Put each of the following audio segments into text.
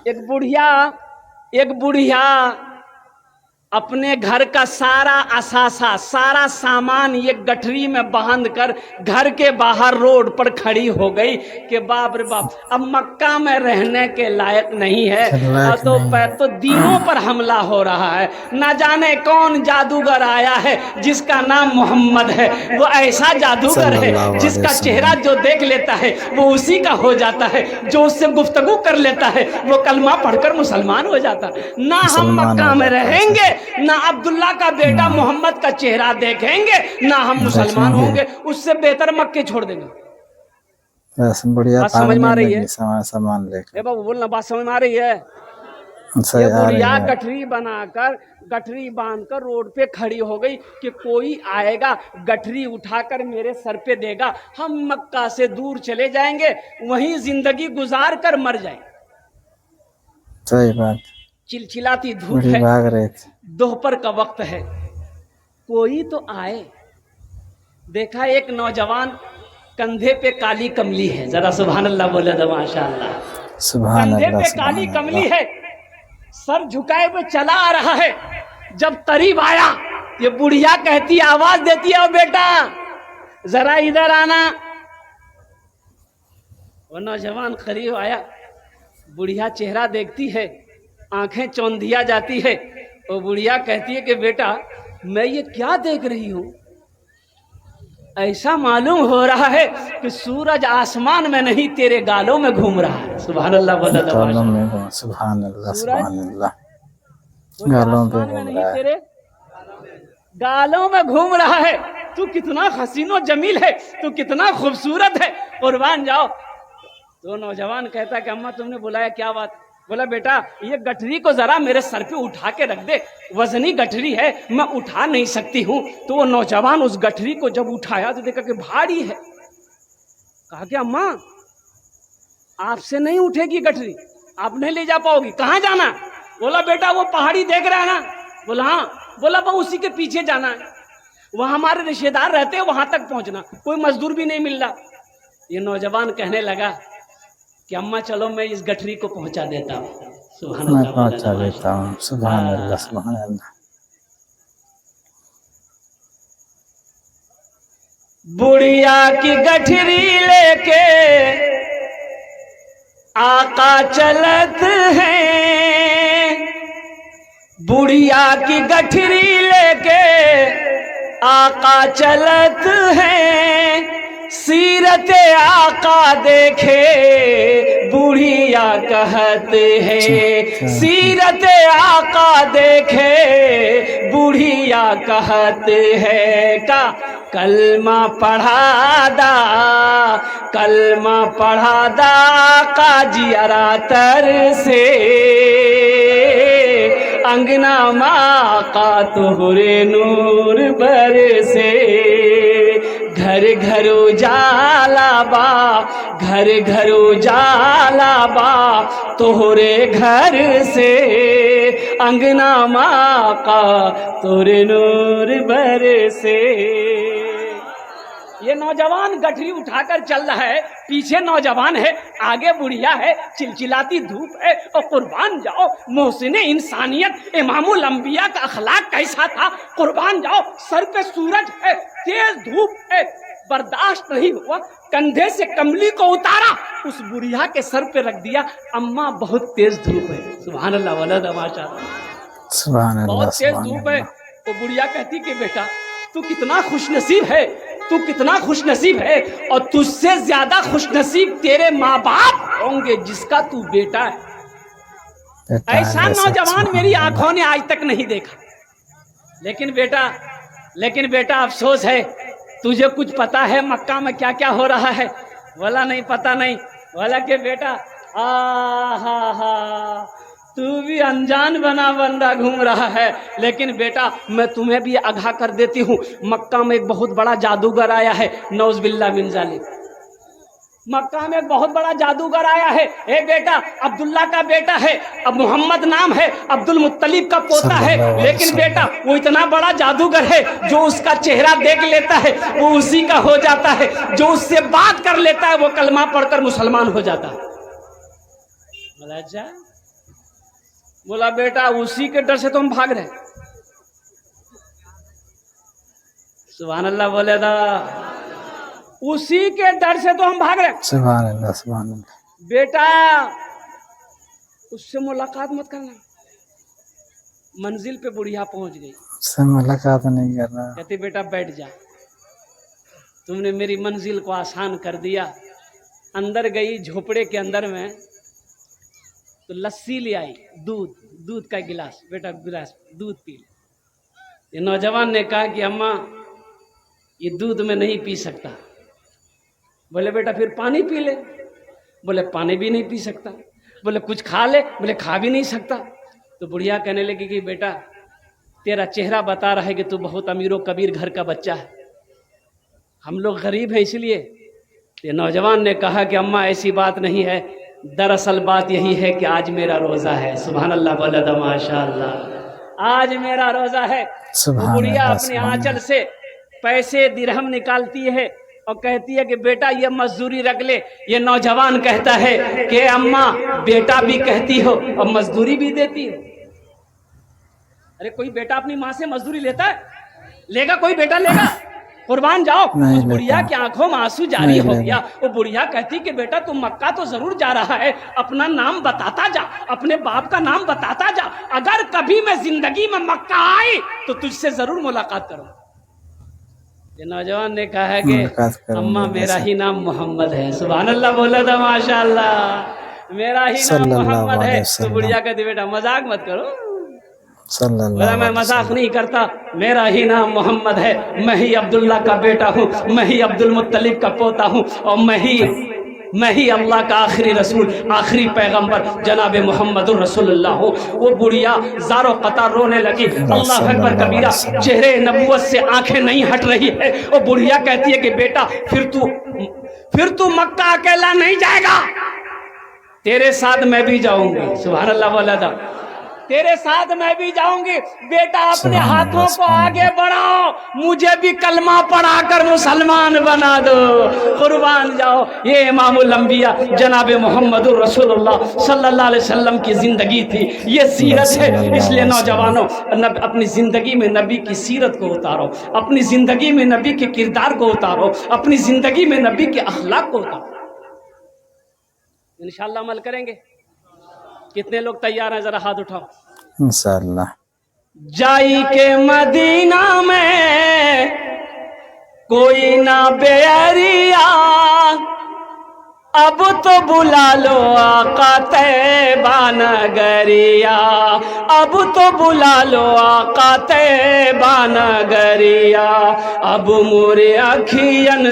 एक बुढ़िया अपने घर का सारा असासा, सारा सामान ये गठरी में बांध कर घर के बाहर रोड पर खड़ी हो गई कि बाप रे बाप, अब मक्का में रहने के लायक नहीं है। तो दीनों पर हमला हो रहा है। ना जाने कौन जादूगर आया है जिसका नाम मोहम्मद है। वो ऐसा जादूगर है जिसका चेहरा जो देख लेता है वो उसी का हो जाता है। जो उससे गुफ्तगू कर लेता है वो कलमा पढ़कर मुसलमान हो जाता है। ना हम मक्का में रहेंगे, ना अब्दुल्ला का बेटा मोहम्मद का चेहरा देखेंगे, ना हम मुसलमान होंगे। उससे बेहतर मक्के छोड़ देंगे। बात समझ में आ रही है? बाबू बोलना, बात समझ में आ रही है? ये बुढ़िया गठरी बनाकर, गठरी बांधकर रोड पे खड़ी हो गई कि कोई आएगा गठरी उठाकर मेरे सर पे देगा, हम मक्का से दूर चले जाएंगे, वहीं जिंदगी गुजार कर मर जाएंगे। सही बात। चिलचिलाती धूप है, भाग रहे थे, दोपहर का वक्त है, कोई तो आए। देखा एक नौजवान, कंधे पे काली कमली है, जरा सुभान अल्लाह बोले तो माशाअल्लाह। कंधे पे काली कमली है, सर झुकाए हुए चला आ रहा है। जब करीब आया, ये बुढ़िया कहती, आवाज देती है, ओ बेटा जरा इधर आना। वो नौजवान करीब आया, बुढ़िया चेहरा देखती है, आंखें चौंधिया जाती है। वो बुढ़िया कहती है कि बेटा मैं ये क्या देख रही हूँ, ऐसा मालूम हो रहा है कि सूरज आसमान में नहीं तेरे गालों में घूम रहा है। सुभान अल्लाह बोला, सुभान अल्लाह, सुभान अल्लाह। गालों पे घूम रहा है, तेरे गालों में घूम रहा है। तू कितना हसीनो जमील है, तू कितना खूबसूरत है, कुर्बान जाओ। तो नौजवान कहता कि अम्मा तुमने बुलाया, क्या बात? बोला बेटा ये गठरी को जरा मेरे सर पे उठा के रख दे, वजनी गठरी है, मैं उठा नहीं सकती हूँ। तो वो नौजवान उस गठरी को जब उठाया तो देखा कि भारी है। कहा कि अम्मा आपसे नहीं उठेगी गठरी, आप नहीं ले जा पाओगी, कहाँ जाना? बोला बेटा वो पहाड़ी देख रहा है ना? बोला हाँ। बोला वो उसी के पीछे जाना है, वहाँ हमारे रिश्तेदार रहते हैं, वहां तक पहुंचना, कोई मजदूर भी नहीं मिल रहा। ये नौजवान कहने लगा कि अम्मा चलो मैं इस गठरी को पहुंचा देता हूँ। सुभान अल्लाह, मैं पहुंचा देता हूँ। सुभान अल्लाह, सुभान अल्लाह। बुढ़िया की गठरी लेके आका चलत हैं, बुढ़िया की गठरी लेके आका चलत हैं। सीरत आका देखे बुढ़िया कहते हैं, सीरत आका देखे बुढ़िया कहते हैं। का कलमा पढ़ा दा, कलमा पढ़ा दा काजी अरातर से, अंगना माँ का तोहरे नूर बरसे। घर घर उजाला बा, घर घर उजाला बा तोहरे घर से, अंगना माँ का तोरे नूर बरसे। ये नौजवान गठरी उठाकर चल रहा है, पीछे नौजवान है, आगे बुढ़िया है, चिलचिलाती धूप है। और कुर्बान जाओ मोहसिने इंसानियत, इमामुल अंबिया का अखलाक कैसा था, कुर्बान जाओ। सर पे सूरज है, तेज धूप है, बर्दाश्त नहीं हुआ, कंधे से कमली को उतारा, उस बुढ़िया के सर पे रख दिया। अम्मा बहुत तेज धूप है। सुभान अल्लाह वाला तमाशा, सुभान अल्लाह, बहुत तेज धूप है। तो बुढ़िया कहती कि बेटा तू कितना खुशनसीब है, तू कितना खुशनसीब है, और तुझसे ज्यादा खुशनसीब तेरे माँ बाप होंगे जिसका तू बेटा है। ऐसा नौजवान मेरी आंखों ने आज तक नहीं देखा। लेकिन बेटा अफसोस है, तुझे कुछ पता है मक्का में क्या क्या हो रहा है? बोला नहीं, पता नहीं। बोला कि बेटा तू भी अनजान बंदा घूम रहा है, लेकिन बेटा मैं तुम्हें भी आगाह कर देती हूँ, मक्का में एक बहुत बड़ा जादूगर आया है, नौज बिल्ला बिन जालिम। मक्का में एक बहुत बड़ा जादूगर आया है। ए बेटा अब्दुल्ला का बेटा है, अब मोहम्मद नाम है, अब्दुल मुत्तलिब का पोता है, लेकिन बेटा वो इतना बड़ा जादूगर है, जो उसका चेहरा देख लेता है वो उसी का हो जाता है, जो उससे बात कर लेता है वो कलमा पढ़कर मुसलमान हो जाता है। बोला अच्छा, बोला बेटा उसी के डर से तो हम भाग रहे हैं। सुभान अल्लाह बोले था, उसी के डर से तो हम भाग रहे हैं। सुभान अल्लाह, सुभान अल्लाह। बेटा उससे मुलाकात मत करना। मंजिल पे बुढ़िया पहुंच गई, उससे मुलाकात नहीं करना। कहती बेटा बैठ जा, तुमने मेरी मंजिल को आसान कर दिया। अंदर गई झोपड़े के अंदर में, तो लस्सी ले आई, दूध का गिलास, बेटा गिलास दूध पी ले। ये नौजवान ने कहा कि अम्मा ये दूध में नहीं पी सकता। बोले बेटा फिर पानी पी ले। बोले पानी भी नहीं पी सकता। बोले कुछ खा ले। बोले खा भी नहीं सकता। तो बुढ़िया कहने लगी कि बेटा तेरा चेहरा बता रहा है कि तू बहुत अमीरो कबीर घर का बच्चा है, हम लोग गरीब हैं इसलिए। ये नौजवान ने कहा कि अम्मा ऐसी बात नहीं है, दरअसल बात यही है कि आज मेरा रोज़ा है। सुभान अल्लाह बोला था माशाअल्लाह, आज मेरा रोज़ा है। सुभान बुढ़िया अल्लाह, अपने सुभान आंचल से पैसे दिरहम निकालती है और कहती है कि बेटा ये मजदूरी रख ले। ये नौजवान कहता है कि अम्मा बेटा भी कहती हो और मजदूरी भी देती हो। अरे कोई बेटा अपनी माँ से मजदूरी लेता है? लेगा कोई बेटा? लेगा? कुर्बान जाओ। नहीं उस बुढ़िया लेता। की आंखों में आंसू जारी नहीं हो लेता। गया। वो बुढ़िया कहती कि बेटा तू मक्का तो जरूर जा रहा है, अपना नाम बताता जा, अपने बाप का नाम बताता जा। अगर कभी मैं जिंदगी में मक्का आई तो तुझसे जरूर मुलाकात करूँ। ये नौजवान ने कहा है मुलाकात कि करूंगा अम्मा मेरा वैसे। ही नाम मोहम्मद है। सुभान अल्लाह बोला था माशाअल्लाह, मेरा ही नाम सल्लल्लाहु मोहम्मद है। अलैहि तो वसल्लम। बुढ़िया कहती बेटा मजाक मत करो। सल्लल्लाहु बोला मैं अलैहि मजाक वसल्लम। नहीं करता, मेरा ही नाम मोहम्मद है। मैं ही अब्दुल्ला का बेटा हूँ, मैं ही अब्दुल मुत्तलिब का पोता हूँ, और मैं ही अल्लाह का आखिरी रसूल, आखिरी पैगंबर जनाब मोहम्मद रसूलुल्लाह हूँ। वो बुढ़िया ज़ारो कतार रोने लगी। अल्लाह अकबर कबीरा, चेहरे नबुवत से आंखें नहीं हट रही है। वो बुढ़िया कहती है कि बेटा फिर तू मक्का अकेला नहीं जाएगा, तेरे साथ मैं भी जाऊंगी। सुभान अल्लाह बोला था, तेरे साथ मैं भी जाऊंगी। बेटा अपने सुभान अल्लाह, हाथों को सुभान आगे बढ़ाओ, मुझे भी कलमा पढ़ाकर मुसलमान बना दो। कुर्बान जाओ। ये इमामुल अंबिया जनाब मोहम्मद रसूलुल्लाह सल्लल्लाहु अलैहि वसल्लम की जिंदगी थी, ये सीरत है। इसलिए नौजवानों अपनी जिंदगी में नबी की सीरत को उतारो, अपनी जिंदगी में नबी के किरदार को उतारो, अपनी जिंदगी में नबी के अखलाक को उतारो। इंशाअल्लाह अमल करेंगे। कितने लोग तैयार हैं? जरा हाथ उठाओ। इंशाअल्लाह। जाई के मदीना में कोई ना बेअरिया, अब तो बुला लो आका तैबा नगरिया, अब तो बुला लो आका तैबा नगरिया। अब मोरे अखियन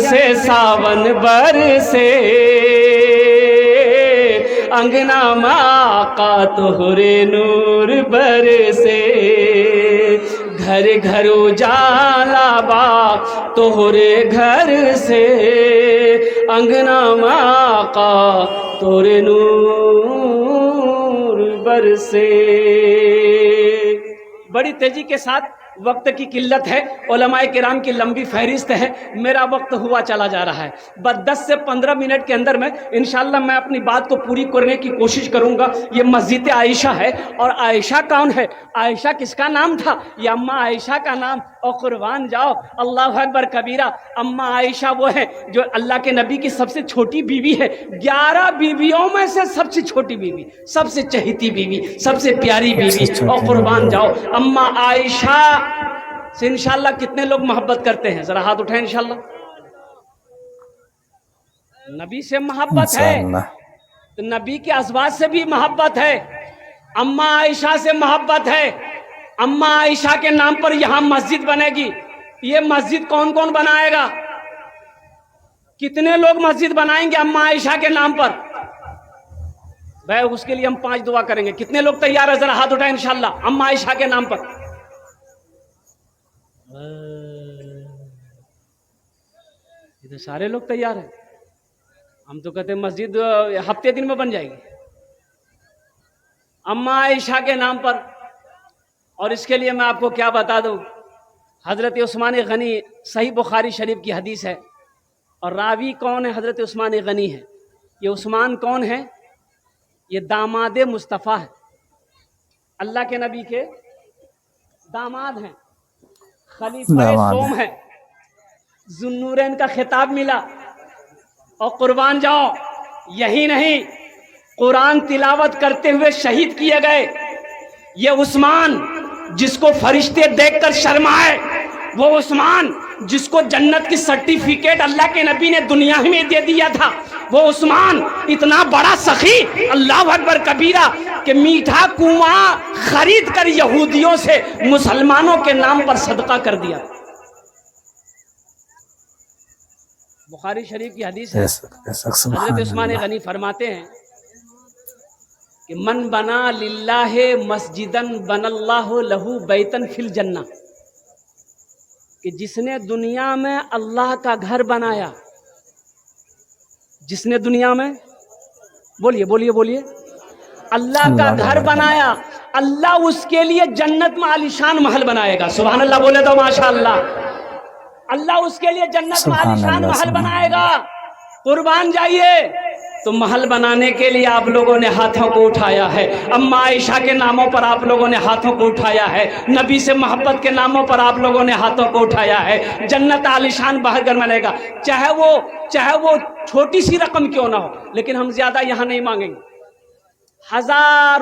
से सावन बरसे, अंगना में आका तोहरे नूर बरसे। घर घर उजाला बा तोहरे घर से, अंगना में आका तोहरे नूर बरसे। बड़ी तेजी के साथ, वक्त की किल्लत है, उलमाए किराम की लंबी फहरिस्त है, मेरा वक्त हुआ चला जा रहा है। बस 10 से 15 मिनट के अंदर में इंशाअल्लाह मैं अपनी बात को पूरी करने की कोशिश करूंगा। ये मस्जिद आयशा है, और आयशा कौन है? आयशा किसका नाम था? ये अम्मा आयशा का नाम। और कुर्बान जाओ, अल्लाह अकबर कबीरा, अम्मा आयशा वो है जो अल्लाह के नबी की सबसे छोटी बीवी है। 11 बीवियों में से सबसे छोटी बीवी, सबसे चहेती बीवी, सबसे प्यारी बीवी। और कुर्बान जाओ, अम्मा आयशा से इंशाअल्लाह कितने लोग मोहब्बत करते हैं? जरा हाथ उठाएं। इंशाअल्लाह नबी से मोहब्बत है तो नबी के अज़वाज से भी मोहब्बत है। अम्मा आयशा से मोहब्बत है। अम्मा आयशा के नाम पर यहां मस्जिद बनेगी। ये मस्जिद कौन कौन बनाएगा? कितने लोग मस्जिद बनाएंगे अम्मा आयशा के नाम पर? भाई उसके लिए हम 5 दुआ करेंगे। कितने लोग तैयार है? जरा हाथ उठाएं। इंशाअल्लाह अम्मा आयशा के नाम पर। ये तो सारे लोग तैयार हैं। हम तो कहते हैं मस्जिद हफ्ते दिन में बन जाएगी अम्मा आयशा के नाम पर। और इसके लिए मैं आपको क्या बता दूं, हजरत उस्मान गनी, सही बुखारी शरीफ की हदीस है, और रावी कौन है? हजरत उस्मान गनी है। ये उस्मान कौन है? یہ داماد مصطفیٰ ہے، اللہ کے نبی کے داماد ہیں، خلیفہ داماد دوم ہے، ذوالنورین کا خطاب ملا۔ اور قربان جاؤ، یہی نہیں، قرآن تلاوت کرتے ہوئے شہید کیے گئے۔ یہ عثمان جس کو فرشتے دیکھ کر شرمائے، وہ عثمان جس کو جنت کی سرٹیفکیٹ اللہ کے نبی نے دنیا میں دے دیا تھا، وہ عثمان اتنا بڑا سخی، اللہ اکبر کبیرہ، کہ میٹھا کنواں خرید کر یہودیوں سے مسلمانوں کے نام پر صدقہ کر دیا۔ بخاری شریف کی حدیث ہے، حضرت عثمان غنی فرماتے ہیں کہ من بنا للہ مسجدن بن اللہ لہو بیتن فی الجنہ، کہ جس نے دنیا میں اللہ کا گھر بنایا، جس نے دنیا میں بولیے اللہ کا گھر بنایا، اللہ اس کے لیے جنت میں عالیشان محل بنائے گا۔ سبحان اللہ بولے تو ماشاء اللہ۔ اللہ اس کے لیے جنت میں عالیشان محل بنائے گا۔ قربان جائیے، تو محل بنانے کے لیے آپ لوگوں نے ہاتھوں کو اٹھایا ہے، اما عائشہ کے ناموں پر آپ لوگوں نے ہاتھوں کو اٹھایا ہے، نبی سے محبت کے ناموں پر آپ لوگوں نے ہاتھوں کو اٹھایا ہے۔ جنت عالیشان باہر گھر ملے گا، چاہے وہ چھوٹی سی رقم کیوں نہ ہو، لیکن ہم زیادہ یہاں نہیں مانگیں گے۔ 1000